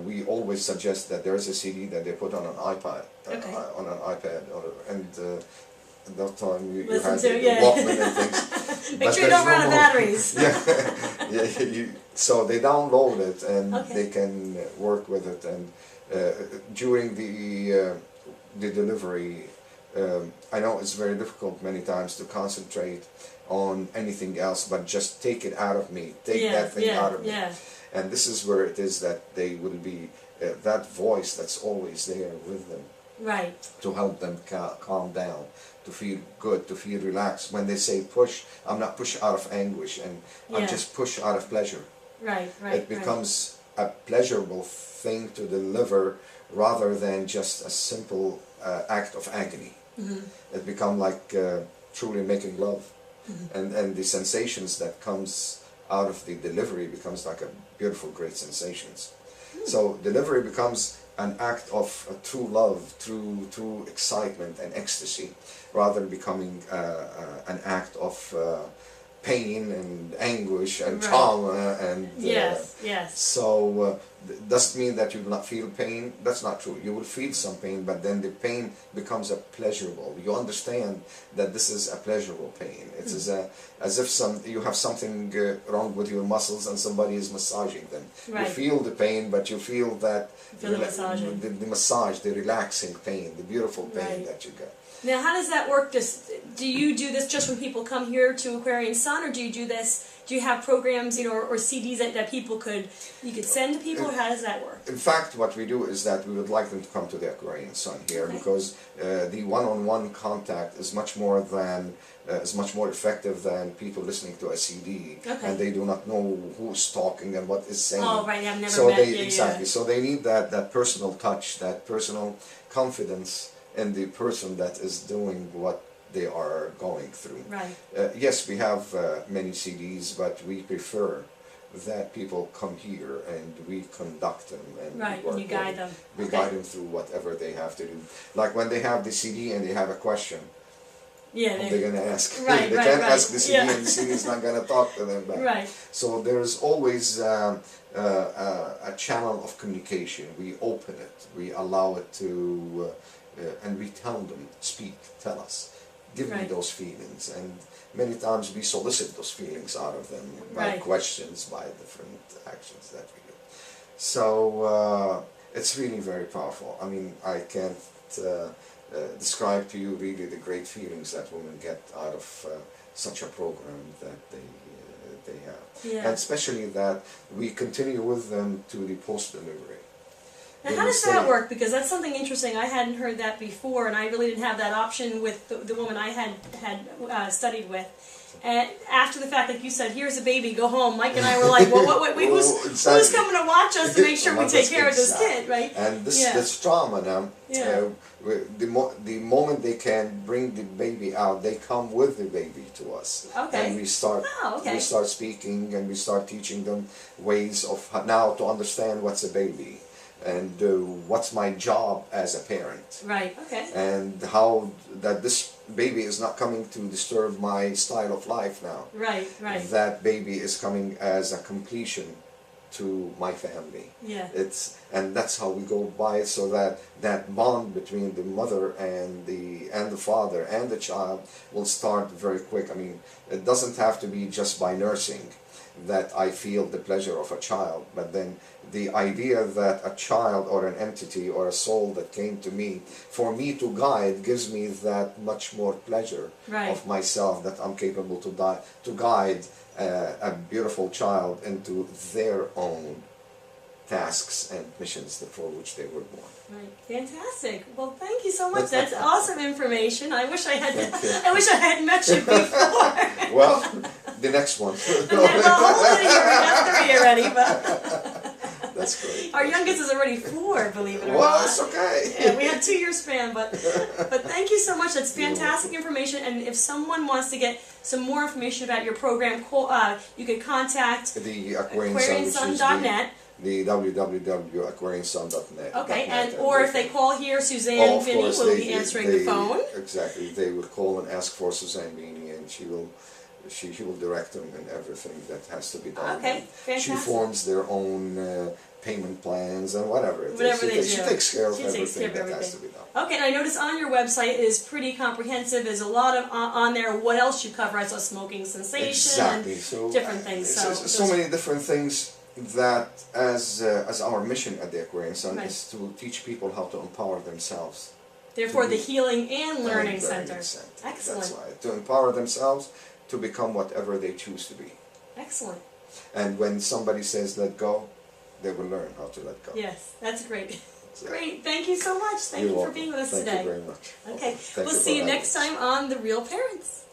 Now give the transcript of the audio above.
We always suggest that there is a CD that they put on an iPad, and at that time you had the Walkman and things. Make sure you don't run out of batteries. So they download it and they can work with it. And during the delivery, I know it's very difficult many times to concentrate on anything else, but just take it out of me, take that thing out of me. And this is where it is that they will be that voice that's always there with them, right, to help them calm down, to feel good, to feel relaxed. When they say push, I'm not push out of anguish, and I'm just push out of pleasure. Right. It becomes a pleasurable thing to deliver rather than just a simple act of agony. It becomes like truly making love, and the sensations that comes out of the delivery becomes like a beautiful, great sensations. So delivery becomes an act of true love, true excitement and ecstasy, rather than becoming an act of pain and anguish and trauma. And so doesn't mean that you will not feel pain. That's not true. You will feel some pain, but then the pain becomes a pleasurable. You understand that this is a pleasurable pain. It's as if you have something wrong with your muscles and somebody is massaging them. You feel the pain, but you feel that the massage, the relaxing pain, the beautiful pain that you get. Now, how does that work? Do you do this just when people come here to Aquarian Sun, or do you do this? Do you have programs, or CDs that you could send to people, or how does that work? In fact, what we do is that we would like them to come to the Aquarian Sun here, because the one-on-one contact is much more effective than people listening to a CD, and they do not know who's talking and what is saying. Oh, right. I've never met you. Exactly. So they need that personal touch, that personal confidence in the person that is doing what they are going through. Right. Yes, we have many CDs, but we prefer that people come here and we conduct them and you guide them. We guide them through whatever they have to do. Like when they have the CD and they have a question, they're going to ask. They can't ask the CD and the CD is not going to talk to them back. Right. So there's always a channel of communication. We open it, we allow it to, and we tell them, speak, tell us. Give me those feelings, and many times we solicit those feelings out of them by questions, by different actions that we do. So it's really very powerful. I mean, I can't describe to you really the great feelings that women get out of such a program that they have. And especially that we continue with them to the post-delivery. Now, how does that work? Because that's something interesting. I hadn't heard that before, and I really didn't have that option with the woman I had studied with. And after the fact, like you said, here's a baby, go home. Mike and I were like, well, who's coming to watch us to make sure we take care of this kid, right? And this trauma now, the moment they can bring the baby out, they come with the baby to us. And we start speaking, and we start teaching them ways of now to understand what's a baby. And what's my job as a parent? Right. Okay. And how that this baby is not coming to disturb my style of life now. Right. Right. That baby is coming as a completion to my family. And that's how we go by it, so that bond between the mother and the father and the child will start very quick. I mean, it doesn't have to be just by nursing that I feel the pleasure of a child, but then the idea that a child or an entity or a soul that came to me, for me to guide, gives me that much more pleasure of myself, that I'm capable to guide a beautiful child into their own tasks and missions for which they were born. Right. Fantastic. Well, thank you so much. That's awesome information. I wish I had met you before. Well, the next one. Hopefully you're not 3 already, but that's great. Our youngest is already 4, believe it or not. Well, it's okay. We had 2-year span, but thank you so much. That's fantastic information. And if someone wants to get some more information about your program, you can contact the AquarianSun.net. The www.aquariansun.net. Okay, or if they call here, Suzanne Binney will be answering the phone. Exactly, they will call and ask for Suzanne Binney, and she will direct them in everything that has to be done. Okay, fantastic. She forms their own payment plans and whatever it Whatever is. they do. She takes care of She takes care everything of that everything. has to be done. Okay, and I noticed on your website it is pretty comprehensive. There's a lot of on there. What else you cover? I saw smoking cessation Exactly. and So different things. So many different things that as our mission at the Aquarian Sun Right. is to teach people how to empower themselves. Therefore, to the be- Healing and Learning and Center. Center. Excellent. That's right. To empower themselves to become whatever they choose to be. Excellent. And when somebody says let go, they will learn how to let go. Yes, that's great. So, Great. Thank you so much. Thank you're you for welcome. being with us Thank today. you very much. Okay. Thank We'll you see for you having next us. time on The Real Parents.